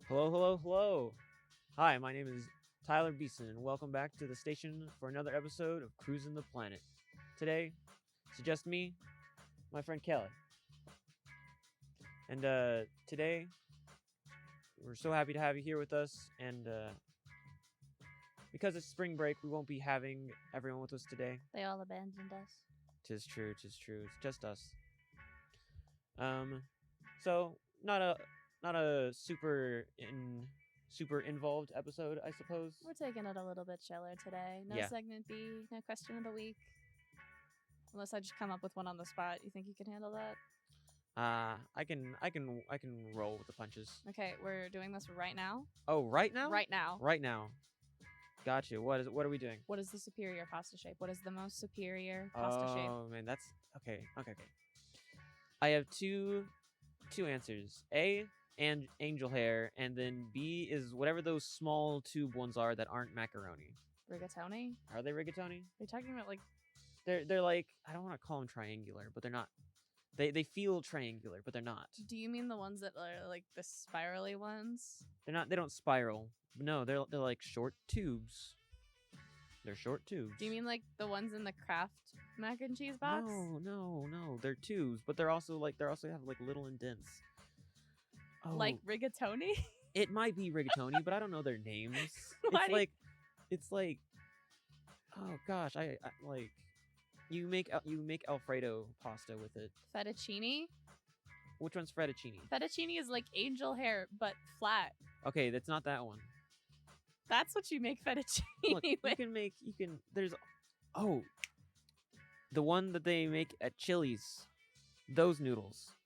Hello, hello, hello. Hi, my name is Tyler Beeson, and welcome back to the station for another episode of Cruisin the Planet. Today, it's just me, my friend Kellie. And today, we're so happy to have you here with us, and because it's spring break, we won't be having everyone with us today. They all abandoned us. Tis true, it's just us. So not a super involved episode, I suppose. We're taking it a little bit chiller today. No Yeah. segment B, no question of the week. Unless I just come up with one on the spot. You think you can handle that? I can roll with the punches. Okay, we're doing this right now. Oh, right now? Right now. Right now. Gotcha. What are we doing? What is the superior pasta shape? What is the most superior pasta shape? Oh man, that's okay. I have two answers. A and angel hair, and then B is whatever those small tube ones are that aren't macaroni. Rigatoni? Are they rigatoni? Are you talking about like? They're like, I don't want to call them triangular, but they're not. They feel triangular, but they're not. Do you mean the ones that are like the spirally ones? They're not. They don't spiral. No, they're like short tubes. They're short tubes. Do you mean like the ones in the Kraft mac and cheese box? No. They're tubes, but they also have like little indents. Oh, Like rigatoni? it might be rigatoni, but I don't know their names. Why It's like, oh gosh, I like. You make Alfredo pasta with it. Fettuccine? Which one's fettuccine? Fettuccine is like angel hair, but flat. Okay, that's not that one. That's what you make fettuccine Look, with. there's, the one that they make at Chili's. Those noodles.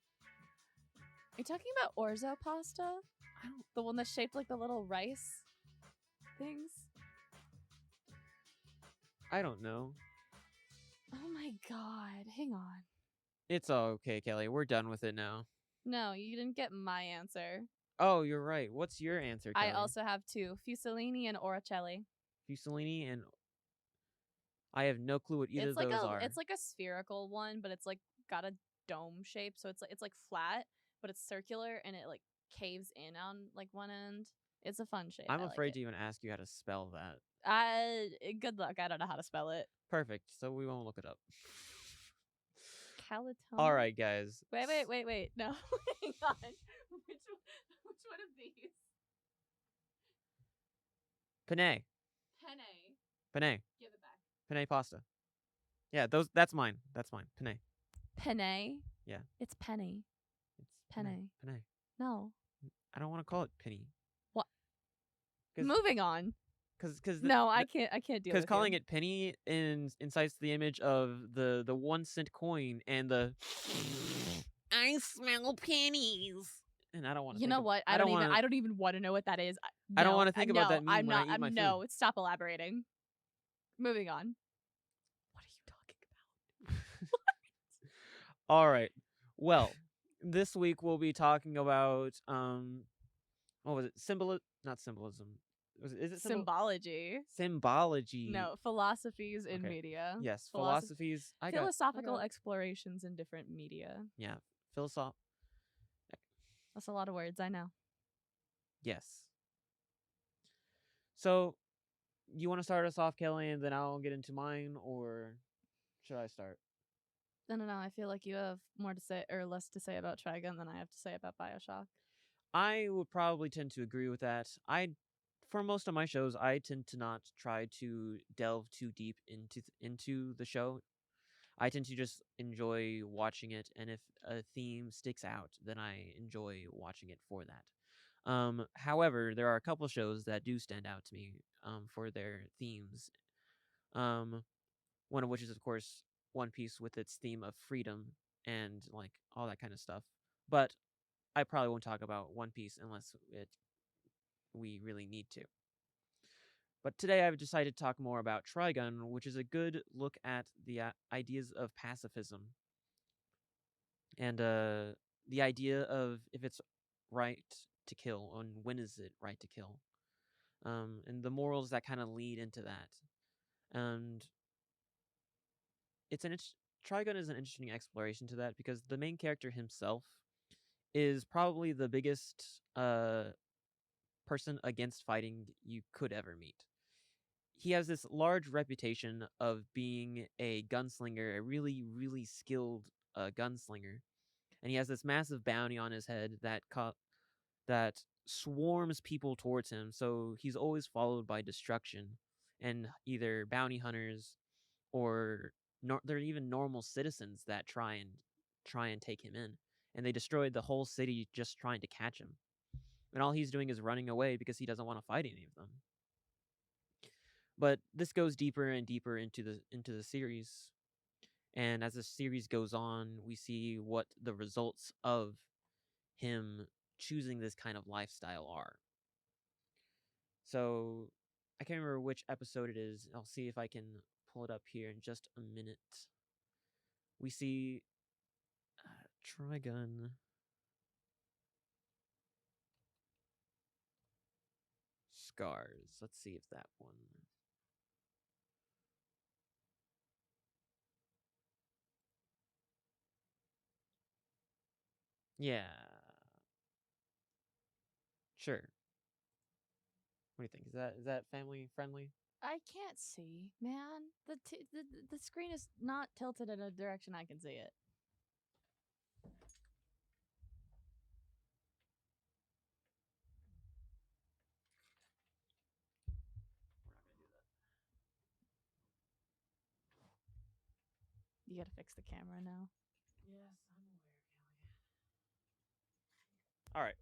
Are you talking about orzo pasta? I don't. The one that's shaped like the little rice things? I don't know. Oh my god, hang on. It's okay, Kelly. We're done with it now. No, you didn't get my answer. Oh, you're right. What's your answer, Kelly? I also have two, Fusellini and Oracelli. Fusellini and... I have no clue what either of those are. It's like a spherical one, but it's like got a dome shape, so it's like flat, but it's circular and it like caves in on like one end. It's a fun shape. I'm afraid to even ask you how to spell that. Good luck. I don't know how to spell it. Perfect. So we won't look it up. Calatone. All right, guys. Wait. No, hang on. Which one of these? Penne. Give it back. Penne pasta. Yeah, that's mine. Penne. Penne? Yeah. It's penny. It's Penne. Penne. No. I don't want to call it penny. What? Moving on. No, I can't deal with because calling it penny incites the image of the 1 cent coin and the I smell pennies. And I don't want to. You know what? I don't even want to know what that is. I don't want to think about that meme when I eat my food. No, stop elaborating. Moving on. What are you talking about? All right. Well, this week we'll be talking about what was it? Not symbolism. Is it symbology? Symbology. No, philosophies in media. Yes, philosophies. Philosophical explorations in different media. Yeah, That's a lot of words, I know. Yes. So, you want to start us off, Kelly, and then I'll get into mine, or should I start? No. I feel like you have more to say or less to say about Trigun than I have to say about BioShock. I would probably tend to agree with that. For most of my shows, I tend to not try to delve too deep into the show. I tend to just enjoy watching it, and if a theme sticks out, then I enjoy watching it for that. However, there are a couple shows that do stand out to me for their themes. One of which is, of course, One Piece with its theme of freedom and like all that kind of stuff. But I probably won't talk about One Piece unless we really need to. But today I've decided to talk more about Trigun, which is a good look at the ideas of pacifism and the idea of if it's right to kill and when is it right to kill, and the morals that kind of lead into that. And Trigun is an interesting exploration to that because the main character himself is probably the biggest person against fighting you could ever meet. He has this large reputation of being a gunslinger, a really, really skilled gunslinger, and he has this massive bounty on his head that swarms people towards him. So he's always followed by destruction, and either bounty hunters or there are even normal citizens that try and take him in, and they destroyed the whole city just trying to catch him. And all he's doing is running away because he doesn't want to fight any of them. But this goes deeper and deeper into the series. And as the series goes on, we see what the results of him choosing this kind of lifestyle are. So I can't remember which episode it is. I'll see if I can pull it up here in just a minute. We see Trigun. Scars. Let's see if that one. Yeah. Sure. What do you think? Is that family friendly? I can't see, man. The screen is not tilted in a direction I can see it. You gotta fix the camera now. Yes, I'm aware, Kellie. All right.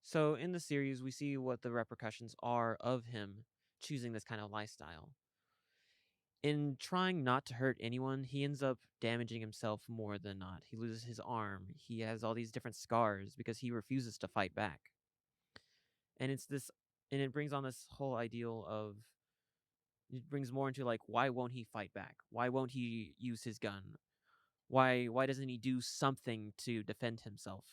So in the series, we see what the repercussions are of him choosing this kind of lifestyle. In trying not to hurt anyone, he ends up damaging himself more than not. He loses his arm. He has all these different scars because he refuses to fight back. And it brings on this whole ideal of, it brings more into like, why won't he fight back? Why won't he use his gun? Why doesn't he do something to defend himself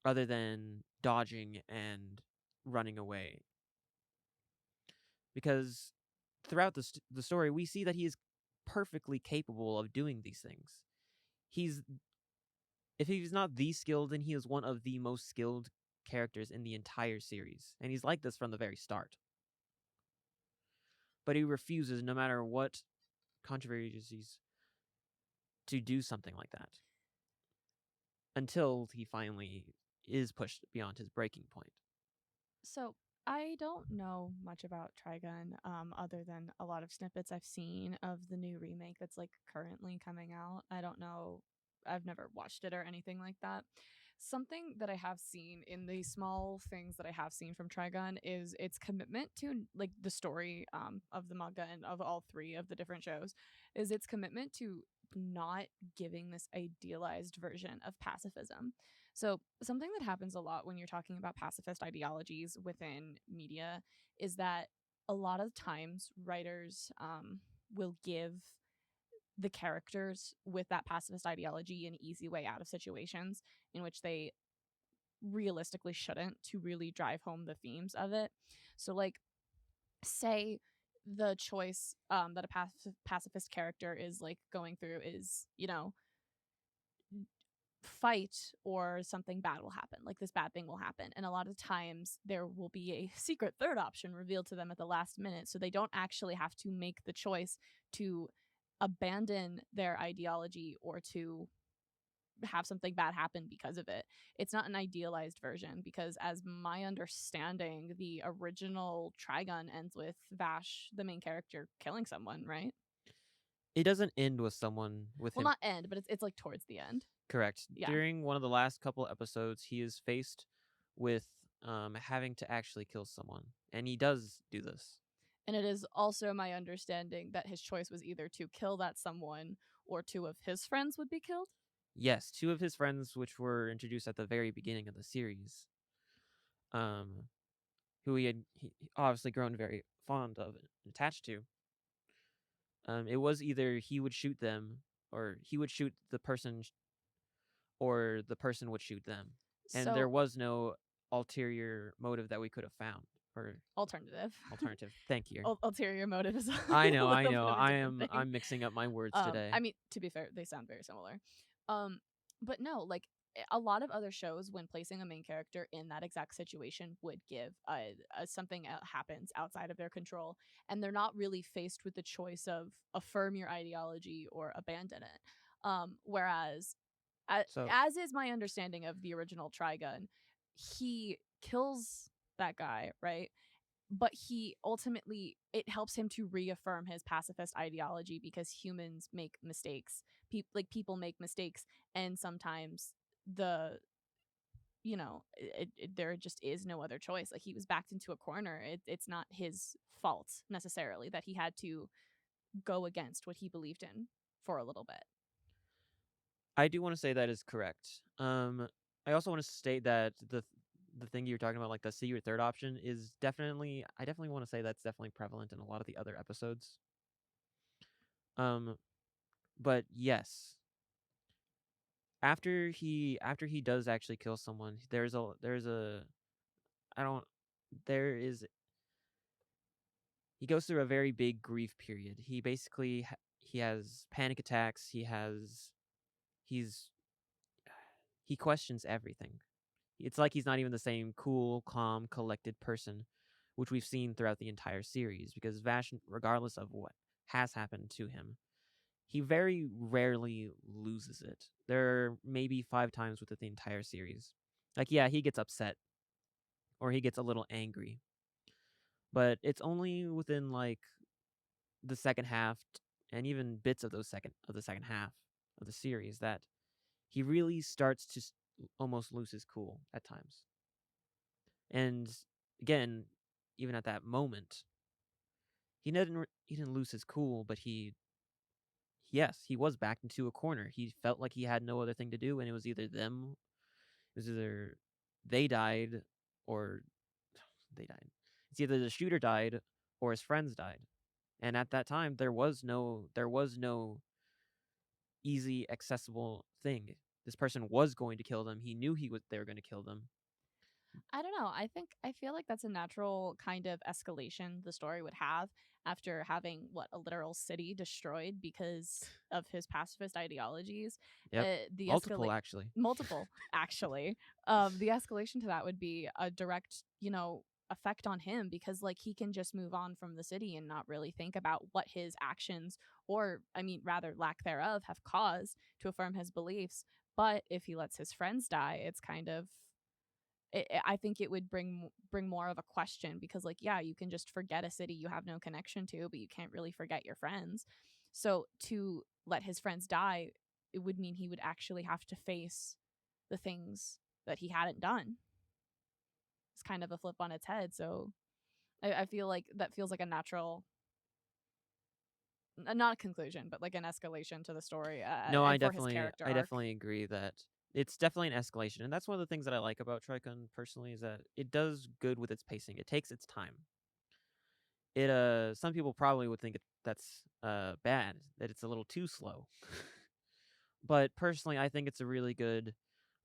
other than dodging and running away? Because throughout the story, we see that he is perfectly capable of doing these things. If he's not the skilled, then he is one of the most skilled characters in the entire series, and he's like this from the very start. But he refuses, no matter what controversies, to do something like that until he finally is pushed beyond his breaking point. So I don't know much about Trigun, other than a lot of snippets I've seen of the new remake that's like currently coming out. I don't know. I've never watched it or anything like that. Something that I have seen in the small things that I have seen from Trigun is its commitment to like the story of the manga and of all three of the different shows, is its commitment to not giving this idealized version of pacifism. So, something that happens a lot when you're talking about pacifist ideologies within media is that a lot of times writers will give the characters with that pacifist ideology an easy way out of situations in which they realistically shouldn't, to really drive home the themes of it. So, like, say the choice that a pacifist character is like going through is, fight or something bad will happen, like this bad thing will happen, and a lot of times there will be a secret third option revealed to them at the last minute, so they don't actually have to make the choice to abandon their ideology or to have something bad happen because of it. It's not an idealized version because, as my understanding, the original Trigun ends with Vash, the main character, killing someone, right? It doesn't end with someone with Well, him. not end, but it's like towards the end. Correct. Yeah. During one of the last couple episodes, he is faced with having to actually kill someone, and he does do this. And it is also my understanding that his choice was either to kill that someone or two of his friends would be killed. Yes, two of his friends, which were introduced at the very beginning of the series, who he obviously grown very fond of and attached to. It was either he would shoot them, or he would shoot the person, or the person would shoot them. And there So was no ulterior motive that we could have found. or Alternative. alternative. Thank you. Ulterior motive is a I little know. bit of a different thing. I'm mixing up my words today. I mean, to be fair, they sound very similar. Um, but no, like a lot of other shows, when placing a main character in that exact situation, would give something happens outside of their control, and they're not really faced with the choice of affirm your ideology or abandon it. Whereas, So as is my understanding of the original Trigun, he kills that guy, right? But he ultimately, it helps him to reaffirm his pacifist ideology because humans make mistakes. People make mistakes, and sometimes the there just is no other choice. Like, he was backed into a corner. It's not his fault necessarily that he had to go against what he believed in for a little bit. I do want to say that is correct. I also want to state that the thing you're talking about, like the see your third option, is definitely I definitely want to say that's definitely prevalent in a lot of the other episodes. But yes, after he does actually kill someone, there's a I don't there is he goes through a very big grief period. He basically he has panic attacks. He's he questions everything. It's like he's not even the same cool, calm, collected person, which we've seen throughout the entire series. Because Vash, regardless of what has happened to him, he very rarely loses it. There are maybe 5 times within the entire series. Like, yeah, he gets upset or he gets a little angry, but it's only within like the second half and even bits of the second half of the series that he really starts to almost lose his cool at times. And again, even at that moment, he didn't lose his cool, but he was backed into a corner. He felt like he had no other thing to do, and it was either they died or they died. It's either the shooter died or his friends died. And at that time, there was no easy accessible thing. This person was going to kill them. He knew they were going to kill them. I don't know. I feel like that's a natural kind of escalation the story would have after having a literal city destroyed because of his pacifist ideologies. Yep. The Multiple actually. multiple actually. The escalation to that would be a direct, effect on him, because like he can just move on from the city and not really think about what his actions, or I mean rather lack thereof, have caused to affirm his beliefs. But if he lets his friends die, it's kind of, I think it would bring more of a question, because like, yeah, you can just forget a city you have no connection to, but you can't really forget your friends. So to let his friends die, it would mean he would actually have to face the things that he hadn't done. It's kind of a flip on its head. So I feel like that feels like a natural, not a conclusion, but like an escalation to the story, No, and for his character I arc. definitely agree that it's definitely an escalation, and that's one of the things that I like about Trigun personally is that it does good with its pacing. It takes its time. Some people probably would think that's bad, that it's a little too slow. But personally, I think it's a really good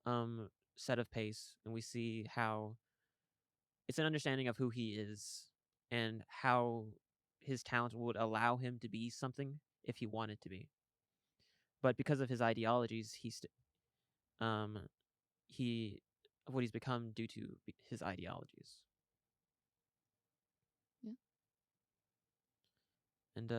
um set of pace, and we see how it's an understanding of who he is and how his talent would allow him to be something if he wanted to be. But because of his ideologies, um he what he's become due to his ideologies. Yeah. And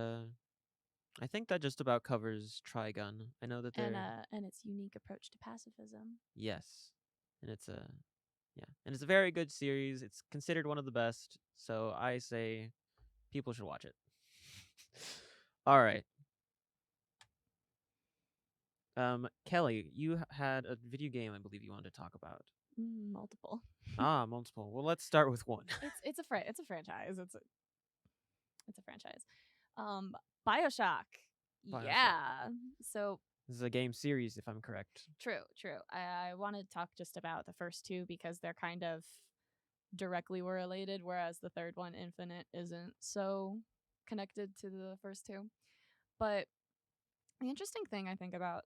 I think that just about covers Trigun. I know that And its unique approach to pacifism. yes, and and it's a very good series. It's considered one of the best, so I say people should watch it. All right. Kellie, you had a video game I believe you wanted to talk about. Multiple. Multiple. Well, let's start with one. It's a franchise. It's a franchise. Um, BioShock. BioShock. Yeah. So This is a game series, if I'm correct. true. I wanted to talk just about the first two because they're kind of directly related, whereas the third one, Infinite, isn't so connected to the first two. But The interesting thing I think about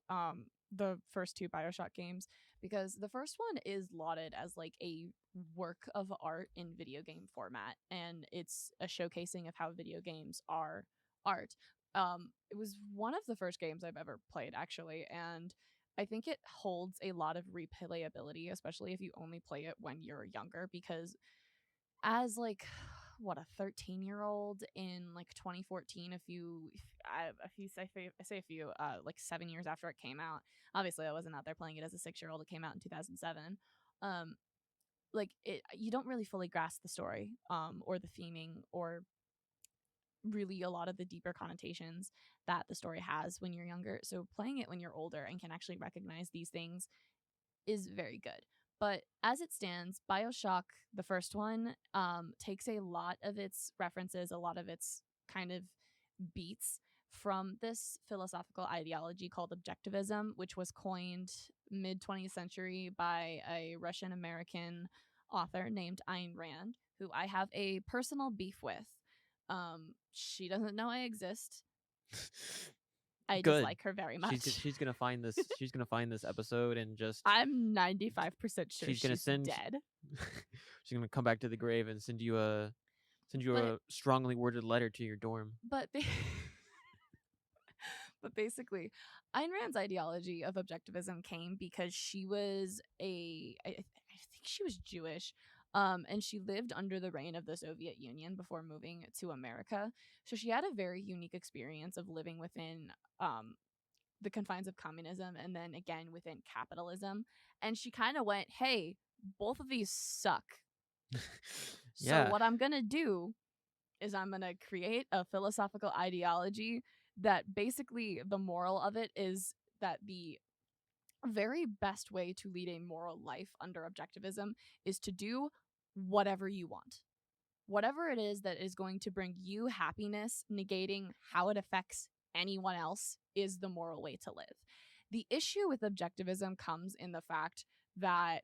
the first two BioShock games, because the first one is lauded as like a work of art in video game format, and it's a showcasing of how video games are art. It was one of the first games I've ever played actually, and I think it holds a lot of replayability, especially if you only play it when you're younger, because as like what, a 13-year-old in like 2014, I say a few like 7 years after it came out. Obviously I wasn't out there playing it as a 6-year-old. It came out in 2007. um like it, you don't really fully grasp the story or the theming, or really a lot of the deeper connotations that the story has when you're younger. So playing it when you're older and can actually recognize these things is very good. But as it stands, Bioshock, the first one, takes a lot of its references, a lot of its kind of beats from this philosophical ideology called objectivism, which was coined mid 20th century by a Russian American author named Ayn Rand, who I have a personal beef with. She doesn't know I exist. I Good. dislike her very much. She's gonna find this. She's gonna find this episode and just. I'm 95% sure She's gonna send. dead. She's gonna come back to the grave and send you a But strongly worded letter to your dorm. but but basically, Ayn Rand's ideology of objectivism came because she was I think she was Jewish. And she lived under the reign of the Soviet Union before moving to America. So she had a very unique experience of living within the confines of communism and then again within capitalism. And she kind of went, hey, both of these suck. So Yeah. what I'm going to do is I'm going to create a philosophical ideology that basically the moral of it is that the very best way to lead a moral life under objectivism is to do whatever you want. Whatever it is that is going to bring you happiness, negating how it affects anyone else, is the moral way to live. The issue with objectivism comes in the fact that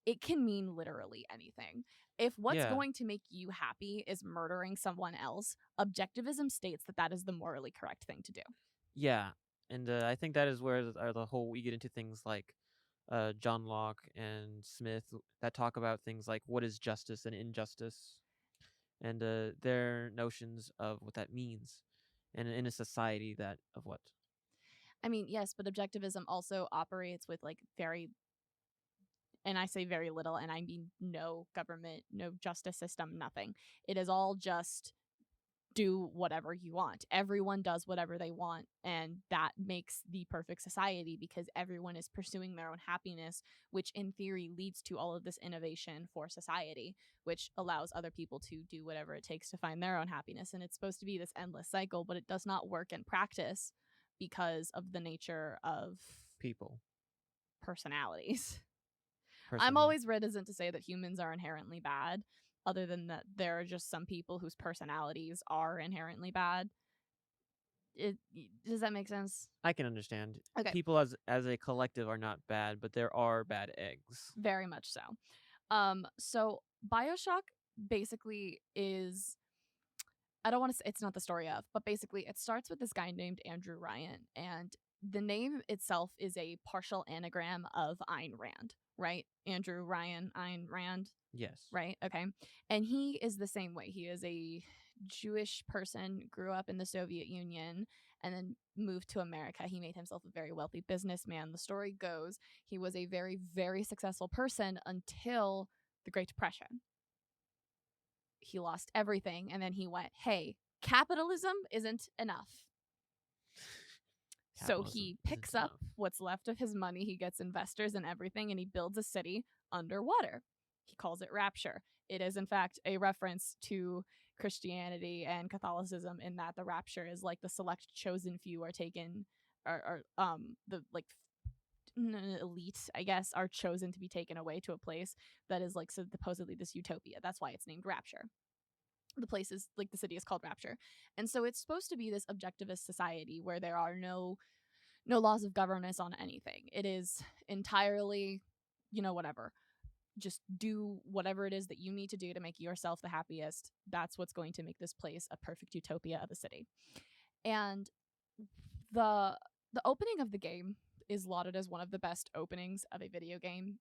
it can mean literally anything. If what's Yeah. going to make you happy is murdering someone else, objectivism states that that is the morally correct thing to do. Yeah, and I think that is where the whole we get into things like John Locke and Smith that talk about things like what is justice and injustice, and their notions of what that means, and in a society that of what. I mean, yes, but objectivism also operates with like very, and I say very little, and I mean no government, no justice system, nothing. It is all just do whatever you want. Everyone does whatever they want, and that makes the perfect society because everyone is pursuing their own happiness, which in theory leads to all of this innovation for society, which allows other people to do whatever it takes to find their own happiness. And it's supposed to be this endless cycle, but it does not work in practice because of the nature of People. personalities. I'm Personally. always reticent to say that humans are inherently bad, other than that there are just some people whose personalities are inherently bad. Does that make sense? I can understand. Okay. People as a collective are not bad, but there are bad eggs. Very much so. So BioShock basically is, I don't want to say it's not the story of, but basically it starts with this guy named Andrew Ryan, and the name itself is a partial anagram of Ayn Rand, right? Andrew Ryan, Ayn Rand. Yes. Right? Okay. And he is the same way. He is a Jewish person, grew up in the Soviet Union, and then moved to America. He made himself a very wealthy businessman. The story goes he was a very, very successful person until the Great Depression. He lost everything, and then he went, hey, capitalism isn't enough. So he picks up what's left of his money, he gets investors and everything, and he builds a city underwater. He calls it Rapture. It is, in fact, a reference to Christianity and Catholicism in that the Rapture is like the select chosen few are taken, or the like elite, I guess, are chosen to be taken away to a place that is like supposedly this utopia. That's why it's named Rapture. The place is like the city is called Rapture. And so it's supposed to be this objectivist society where there are no laws of governance on anything. It is entirely, whatever. Just do whatever it is that you need to do to make yourself the happiest. That's what's going to make this place a perfect utopia of a city. And the The opening of the game is lauded as one of the best openings of a video game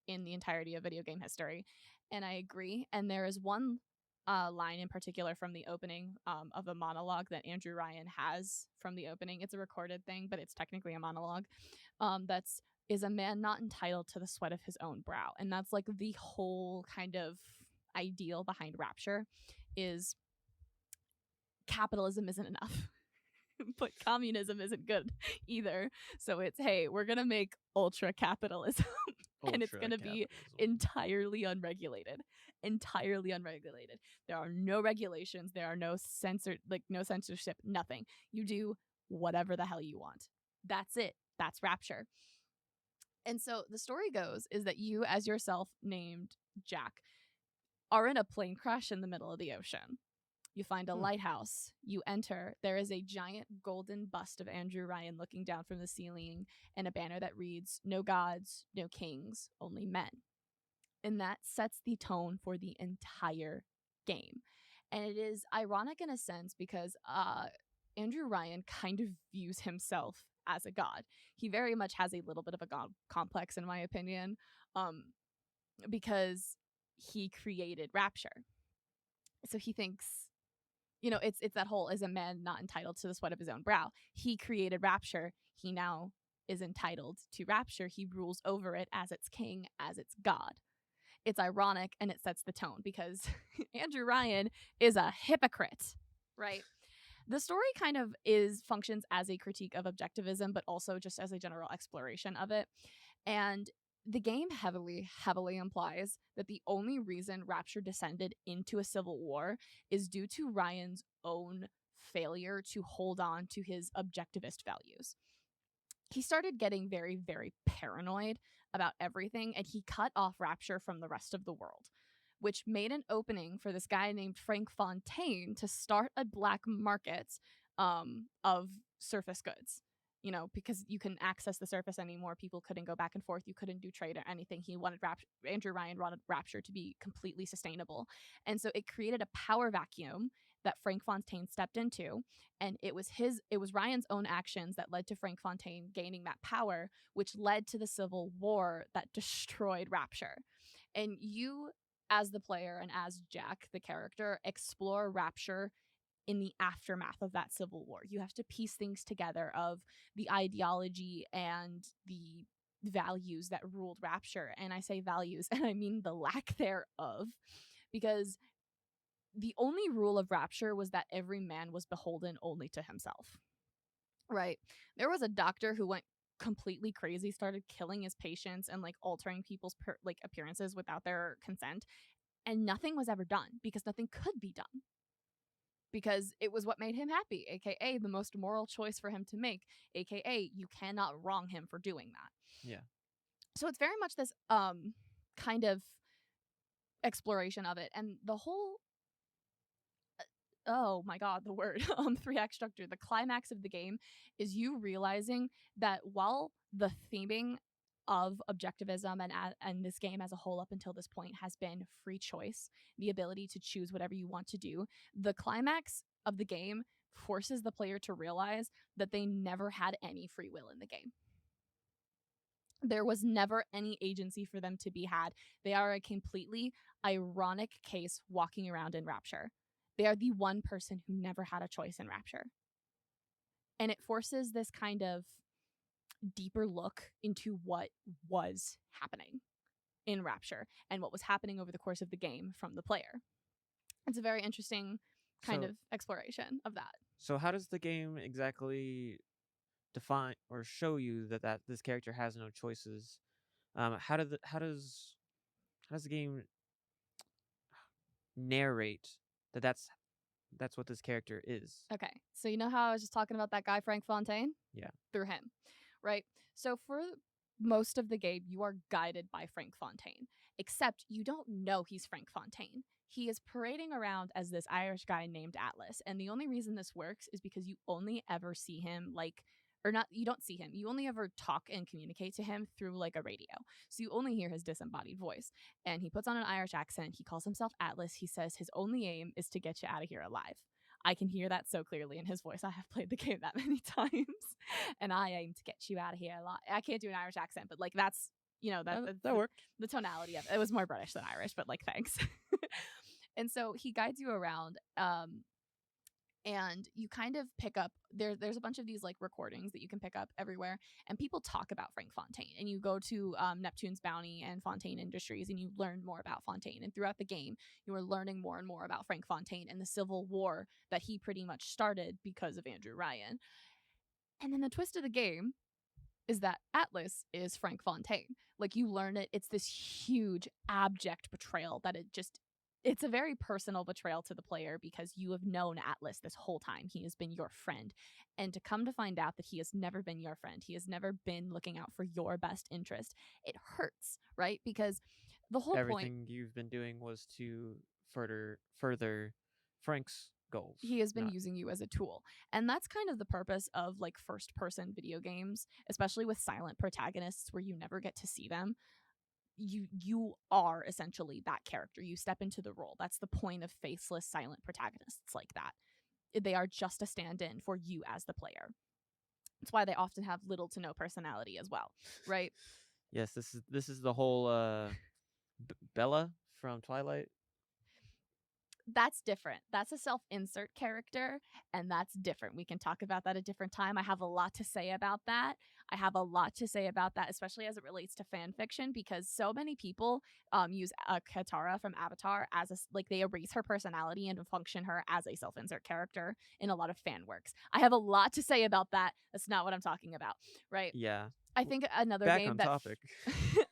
in the entirety of video game history. And I agree. And there is one line in particular from the opening of a monologue that Andrew Ryan has from the opening. It's a recorded thing, but it's technically a monologue. That's is a man not entitled to the sweat of his own brow. And that's like the whole kind of ideal behind Rapture is capitalism isn't enough. But communism isn't good either. So it's, hey, we're going to make ultra capitalism and it's going to be entirely unregulated. Entirely unregulated. There are no regulations. There are no no censorship, nothing. You do whatever the hell you want. That's it. That's Rapture. And so the story goes is that you, as yourself named Jack, are in a plane crash in the middle of the ocean. You find a lighthouse. You enter. There is a giant golden bust of Andrew Ryan looking down from the ceiling and a banner that reads, "No gods, no kings, only men." And that sets the tone for the entire game. And it is ironic in a sense because Andrew Ryan kind of views himself as a god. He very much has a little bit of a god complex, in my opinion, because he created Rapture. So he thinks, it's that whole, is a man not entitled to the sweat of his own brow? He created Rapture. He now is entitled to Rapture. He rules over it as its king, as its god. It's ironic and it sets the tone because Andrew Ryan is a hypocrite, right? The story kind of functions as a critique of objectivism, but also just as a general exploration of it. And the game heavily, heavily implies that the only reason Rapture descended into a civil war is due to Ryan's own failure to hold on to his objectivist values. He started getting very, very paranoid about everything, and he cut off Rapture from the rest of the world, which made an opening for this guy named Frank Fontaine to start a black market of surface goods. Because you couldn't access the surface anymore. People couldn't go back and forth. You couldn't do trade or anything. Andrew Ryan wanted Rapture to be completely sustainable. And so it created a power vacuum that Frank Fontaine stepped into. And it was Ryan's own actions that led to Frank Fontaine gaining that power, which led to the Civil War that destroyed Rapture. And you, as the player and as Jack, the character, explore Rapture in the aftermath of that Civil War. You have to piece things together of the ideology and the values that ruled Rapture. And I say values, and I mean the lack thereof, because the only rule of Rapture was that every man was beholden only to himself. Right? There was a doctor who went completely crazy, started killing his patients and altering people's appearances without their consent, and nothing was ever done because nothing could be done. Because it was what made him happy, aka the most moral choice for him to make, aka you cannot wrong him for doing that. Yeah. So it's very much this kind of exploration of it, and the whole oh my god, the word 3-act structure. The climax of the game is you realizing that while the theming of objectivism and this game as a whole up until this point has been free choice, the ability to choose whatever you want to do, the climax of the game forces the player to realize that they never had any free will in the game. There was never any agency for them to be had. They are a completely ironic case walking around in Rapture. They are the one person who never had a choice in Rapture. And it forces this kind of deeper look into what was happening in Rapture and what was happening over the course of the game from the player. It's a very interesting kind of exploration of that. So how does the game exactly define or show you that this character has no choices? How does the game narrate that's what this character is? Okay, so you know how I was just talking about that guy Frank Fontaine? Yeah. Through him, right? So for most of the game, you are guided by Frank Fontaine, except you don't know he's Frank Fontaine. He is parading around as this Irish guy named Atlas, and the only reason this works is because you only ever see him you don't see him. You only ever talk and communicate to him through a radio. So you only hear his disembodied voice. And he puts on an Irish accent. He calls himself Atlas. He says his only aim is to get you out of here alive. I can hear that so clearly in his voice. I have played the game that many times, and I aim to get you out of here a lot. I can't do an Irish accent, but like that's That worked. the tonality of it. It was more British than Irish, but like thanks. And so he guides you around, and you kind of pick up there's a bunch of these like recordings that you can pick up everywhere, and people talk about Frank Fontaine, and you go to Neptune's Bounty and Fontaine Industries, and you learn more about Fontaine, and throughout the game you are learning more and more about Frank Fontaine and the civil war that he pretty much started because of Andrew Ryan. And then the twist of the game is that Atlas is Frank Fontaine. Like, you learn it's this huge abject betrayal that it's a very personal betrayal to the player, because you have known Atlas this whole time. He has been your friend. And to come to find out that he has never been your friend, he has never been looking out for your best interest, it hurts, right? Because the whole Everything you've been doing was to further Frank's goals. He has been using you as a tool. And that's kind of the purpose of like first person video games, especially with silent protagonists where you never get to see them. You are essentially that character. You step into the role. That's the point of faceless silent protagonists like that. They are just a stand-in for you as the player. That's why they often have little to no personality as well, right? Yes, this is the whole Bella from Twilight. That's different. That's a self-insert character, and that's different. We can talk about that a different time. I have a lot to say about that. Especially as it relates to fan fiction, because so many people use Katara from Avatar as they erase her personality and function her as a self-insert character in a lot of fan works. I have a lot to say about that. That's not what I'm talking about, right? Yeah. I think another Back game on that topic.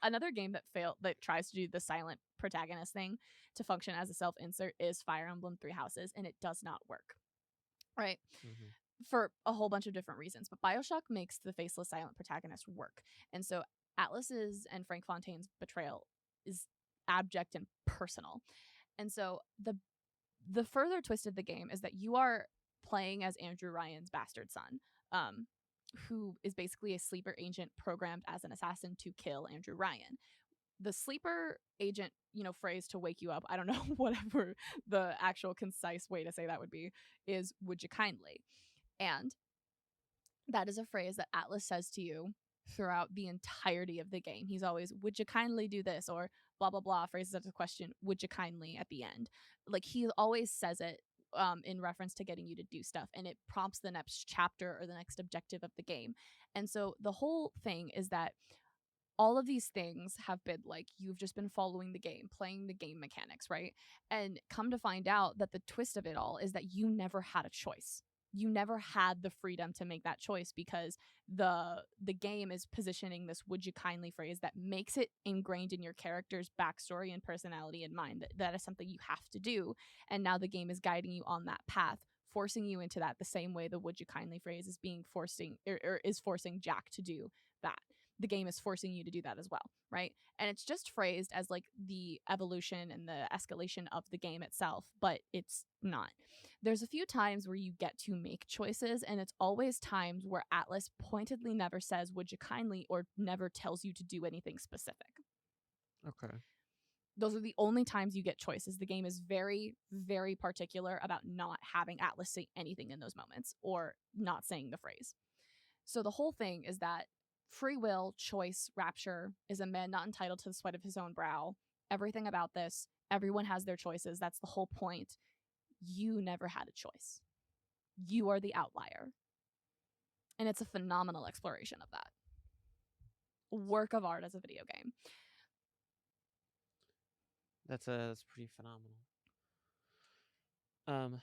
another game that tries to do the silent protagonist thing to function as a self-insert is Fire Emblem Three Houses, and it does not work, right? Mm-hmm. For a whole bunch of different reasons, but BioShock makes the faceless silent protagonist work. And so Atlas's and Frank Fontaine's betrayal is abject and personal. And so the further twist of the game is that you are playing as Andrew Ryan's bastard son, who is basically a sleeper agent programmed as an assassin to kill Andrew Ryan. The sleeper agent, phrase to wake you up, I don't know, whatever the actual concise way to say that would be, is "would you kindly?" And that is a phrase that Atlas says to you throughout the entirety of the game. He's always, "would you kindly do this?" or blah, blah, blah, phrases as a question, "would you kindly?" at the end. Like, he always says it in reference to getting you to do stuff, and it prompts the next chapter or the next objective of the game. And so the whole thing is that all of these things have been like, you've just been following the game, playing the game mechanics, right? And come to find out that the twist of it all is that you never had a choice. You never had the freedom to make that choice, because the game is positioning this "would you kindly" phrase that makes it ingrained in your character's backstory and personality and mind. That is something you have to do. And now the game is guiding you on that path, forcing you into that, the same way the "would you kindly" phrase is forcing Jack to do that. The game is forcing you to do that as well, right? And it's just phrased as like the evolution and the escalation of the game itself, but it's not. There's a few times where you get to make choices, and it's always times where Atlas pointedly never says "would you kindly" or never tells you to do anything specific. Okay. Those are the only times you get choices. The game is very, very particular about not having Atlas say anything in those moments, or not saying the phrase. So the whole thing is that free will, choice, rapture is a man not entitled to the sweat of his own brow. Everything about this, everyone has their choices. That's the whole point. You never had a choice. You are the outlier. And it's a phenomenal exploration of that. Work of art as a video game. That's pretty phenomenal. And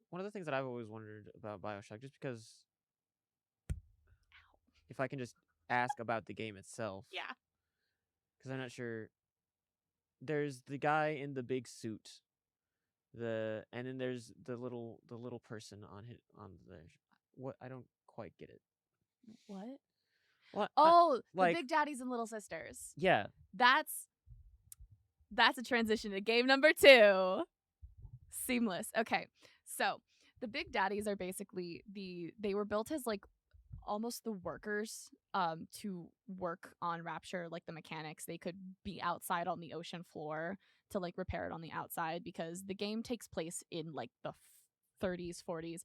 one of the things that I've always wondered about BioShock, just because, if I can just ask about the game itself. Yeah. Because I'm not sure. There's the guy in the big suit, and then there's the little person on the. What, I don't quite get it. What? What? Oh, the Big Daddies and Little Sisters. Yeah. That's a transition to game number 2. Seamless. Okay. So the Big Daddies are basically they were built as like almost the workers to work on Rapture, like the mechanics. They could be outside on the ocean floor to like repair it on the outside, because the game takes place in like the 30s, 40s.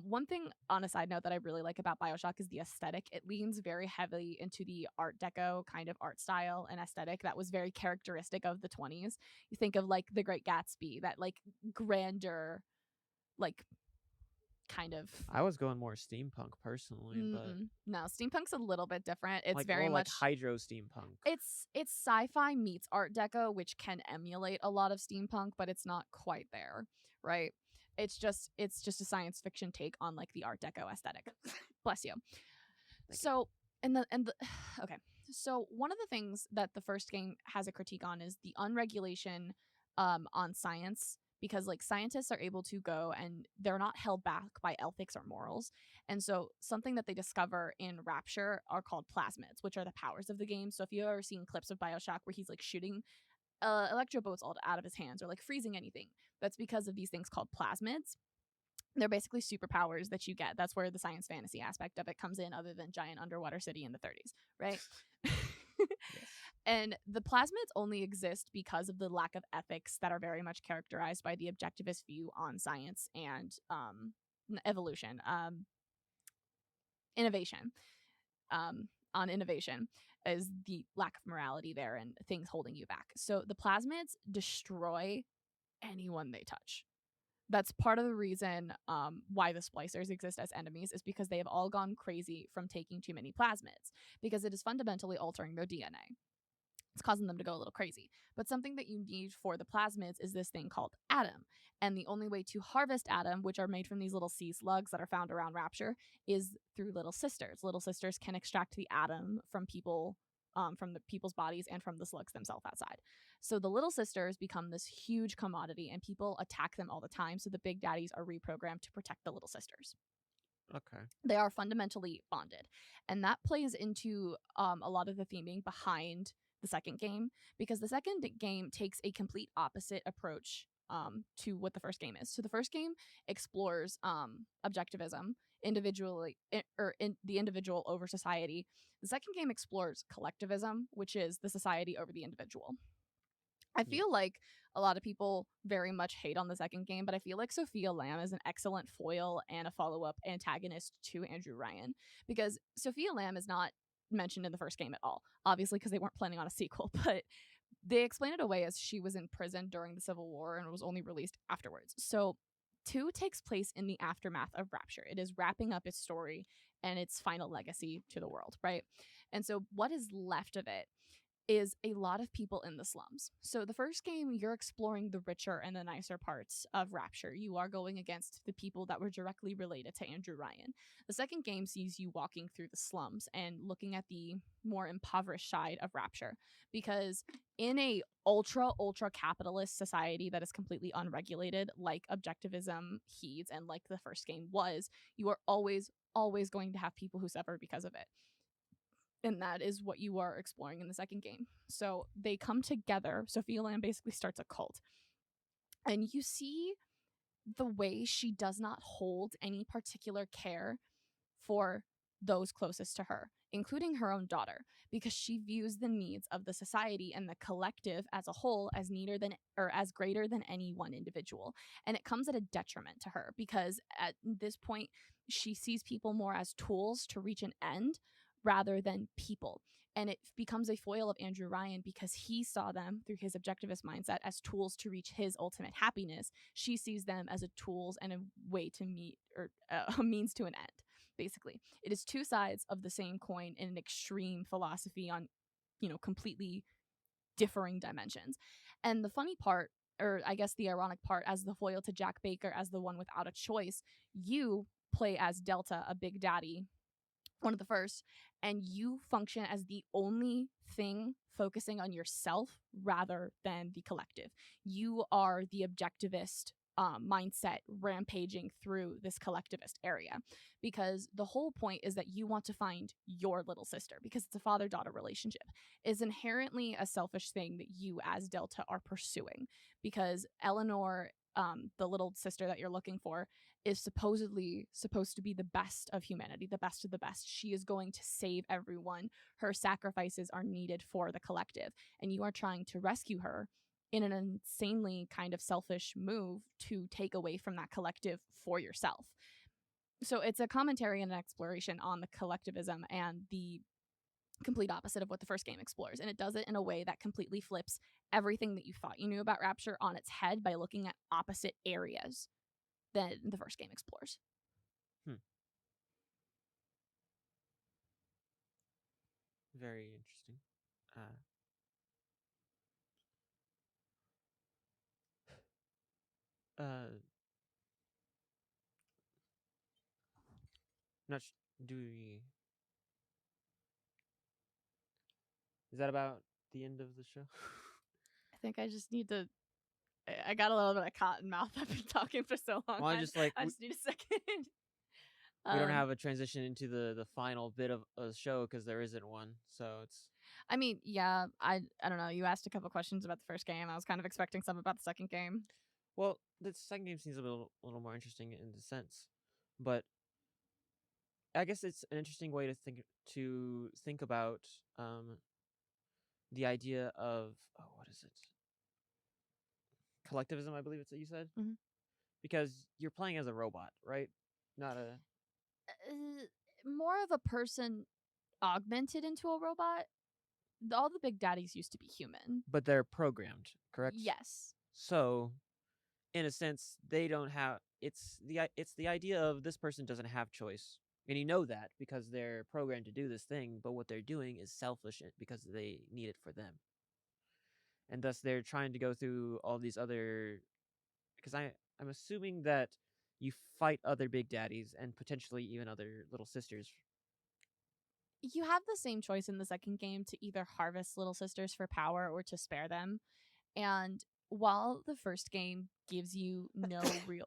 One thing on a side note that I really like about BioShock is the aesthetic. It leans very heavily into the Art Deco kind of art style and aesthetic that was very characteristic of the 20s. You think of like The Great Gatsby, that like grander, like kind of. I was going more steampunk personally, but No, steampunk's a little bit different. It's like very more like much hydro steampunk. it's sci-fi meets Art Deco, which can emulate a lot of steampunk, but it's not quite there, right? It's just a science fiction take on like the Art Deco aesthetic. Bless you. Thank So and the okay. So one of the things that the first game has a critique on is the unregulation on science, because like scientists are able to go and they're not held back by ethics or morals. And so something that they discover in Rapture are called plasmids, which are the powers of the game. So if you've ever seen clips of BioShock where he's like shooting electro bolts all out of his hands or like freezing anything, that's because of these things called plasmids. They're basically superpowers that you get. That's where the science fantasy aspect of it comes in, other than giant underwater city in the 30s, right? And the plasmids only exist because of the lack of ethics that are very much characterized by the objectivist view on science and evolution, innovation. On innovation is the lack of morality there and things holding you back. So the plasmids destroy anyone they touch. That's part of the reason why the splicers exist as enemies, is because they have all gone crazy from taking too many plasmids, because it is fundamentally altering their DNA. It's causing them to go a little crazy. But something that you need for the plasmids is this thing called Atom. And the only way to harvest Atom, which are made from these little sea slugs that are found around Rapture, is through Little Sisters. Little Sisters can extract the Atom from people, from the people's bodies and from the slugs themselves outside. So the Little Sisters become this huge commodity, and people attack them all the time. So the Big Daddies are reprogrammed to protect the Little Sisters. Okay. They are fundamentally bonded. And that plays into a lot of the theming behind the second game, because the second game takes a complete opposite approach to what the first game is. So the first game explores objectivism, the individual over society. The second game explores collectivism, which is the society over the individual. I feel like a lot of people very much hate on the second game, but I feel like Sophia Lamb is an excellent foil and a follow-up antagonist to Andrew Ryan, because Sophia Lamb is not mentioned in the first game at all, obviously because they weren't planning on a sequel, but they explain it away as she was in prison during the Civil War and was only released afterwards. So 2 takes place in the aftermath of Rapture. It is wrapping up its story and its final legacy to the world, right? And so what is left of it is a lot of people in the slums. So the first game, you're exploring the richer and the nicer parts of Rapture. You are going against the people that were directly related to Andrew Ryan. The second game sees you walking through the slums and looking at the more impoverished side of Rapture, because in a ultra capitalist society that is completely unregulated, like objectivism heeds and like the first game was, you are always going to have people who suffer because of it. And that is what you are exploring in the second game. So they come together. Sophia Lamb basically starts a cult. And you see the way she does not hold any particular care for those closest to her, including her own daughter, because she views the needs of the society and the collective as a whole as as greater than any one individual. And it comes at a detriment to her, because at this point she sees people more as tools to reach an end rather than people. And it becomes a foil of Andrew Ryan, because he saw them through his objectivist mindset as tools to reach his ultimate happiness. She sees them as a tools and a way to meet, or a means to an end. Basically, it is 2 sides of the same coin in an extreme philosophy on, completely differing dimensions. And the funny part, or I guess the ironic part, as the foil to Jack Baker, as the one without a choice, you play as Delta, a big daddy, one of the first, and you function as the only thing focusing on yourself rather than the collective. You are the objectivist mindset rampaging through this collectivist area, because the whole point is that you want to find your little sister, because it's a father-daughter relationship. Is inherently a selfish thing that you as Delta are pursuing, because Eleanor the little sister that you're looking for, is supposedly supposed to be the best of humanity, the best of the best. She is going to save everyone. Her sacrifices are needed for the collective, and you are trying to rescue her in an insanely kind of selfish move to take away from that collective for yourself. So it's a commentary and an exploration on the collectivism and the complete opposite of what the first game explores. And it does it in a way that completely flips everything that you thought you knew about Rapture on its head by looking at opposite areas than the first game explores. Very interesting. Uh, not sh- do we? Is that about the end of the show? I think I just need to. I got a little bit of cotton mouth. I've been talking for so long. Well, I'm just like I just need a second. we don't have a transition into the final bit of a show because there isn't one. So it's. I mean, yeah, I don't know. You asked a couple questions about the first game. I was kind of expecting some about the second game. Well, the second game seems a little more interesting in the sense, but I guess it's an interesting way to think about the idea of what is it? Collectivism, I believe it's what you said. Mm-hmm. Because you're playing as a robot, right? Not a more of a person augmented into a robot. All the big daddies used to be human, but they're programmed, correct? Yes. So, in a sense, they don't have. It's the idea of this person doesn't have choice, and you know that because they're programmed to do this thing. But what they're doing is selfish because they need it for them, and thus they're trying to go through all these other. Because I'm assuming that you fight other big daddies and potentially even other little sisters. You have the same choice in the second game to either harvest little sisters for power or to spare them. And while the first game gives you no real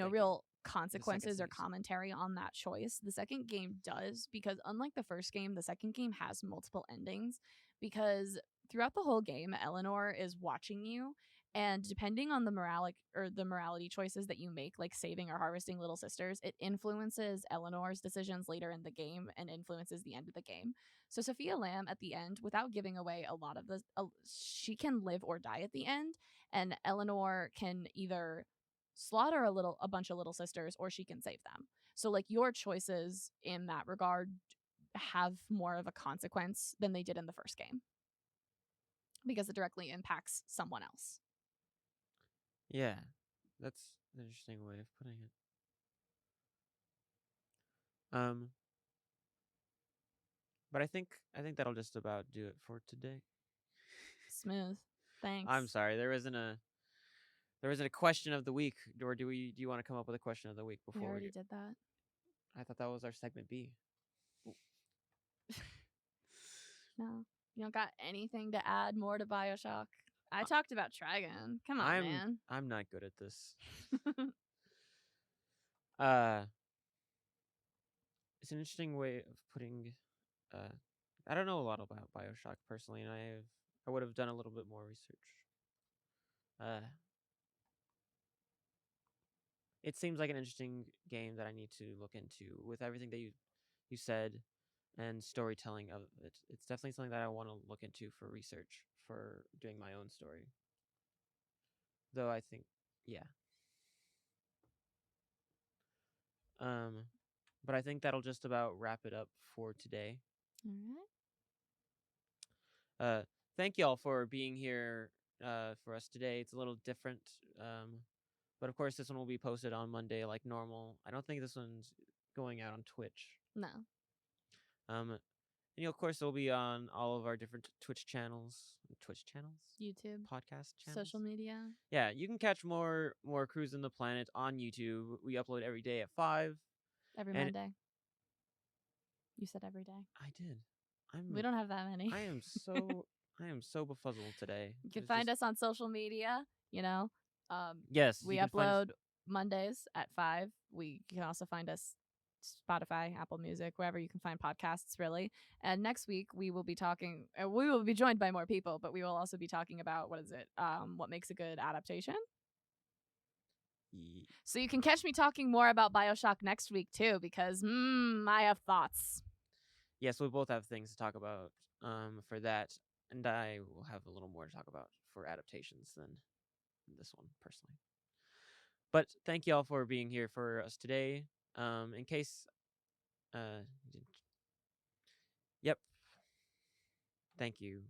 real consequences or commentary on that choice, the second game does, because unlike the first game, the second game has multiple endings, because throughout the whole game, Eleanor is watching you, and depending on the morality choices that you make, like saving or harvesting little sisters, it influences Eleanor's decisions later in the game and influences the end of the game. So Sophia Lamb at the end, without giving away a lot of the, she can live or die at the end, and Eleanor can either slaughter a bunch of little sisters, or she can save them. So like your choices in that regard have more of a consequence than they did in the first game, because it directly impacts someone else. Yeah, that's an interesting way of putting it. But I think that'll just about do it for today. Smooth. Thanks. I'm sorry, there isn't a question of the week, or do you want to come up with a question of the week before we already did that? I thought that was our segment B. No, you don't got anything to add more to BioShock? I talked about Trigun. Come on, man. I'm not good at this. It's an interesting way of putting. I don't know a lot about BioShock personally, and I would have done a little bit more research. It seems like an interesting game that I need to look into with everything that you said and storytelling of it. It's definitely something that I want to look into for research for doing my own story. Though I think, yeah. But I think that'll just about wrap it up for today. All right. Thank y'all for being here for us today. It's a little different. But of course, this one will be posted on Monday like normal. I don't think this one's going out on Twitch. No. And of course, it'll be on all of our different Twitch channels, YouTube, podcast channels, social media. Yeah, you can catch more Cruisin the Planet on YouTube. We upload every day at 5. Every Monday. You said every day. I did. We don't have that many. I am so befuzzled today. You can find us on social media. Yes, we upload Mondays at 5. You can also find us Spotify, Apple Music, wherever you can find podcasts, really. And next week we will be talking. We will be joined by more people, but we will also be talking about what makes a good adaptation. Ye- So you can catch me talking more about BioShock next week too, because I have thoughts. Yes, we both have things to talk about for that, and I will have a little more to talk about for adaptations than this one personally. But thank you all for being here for us today. In case, uh, yep, thank you.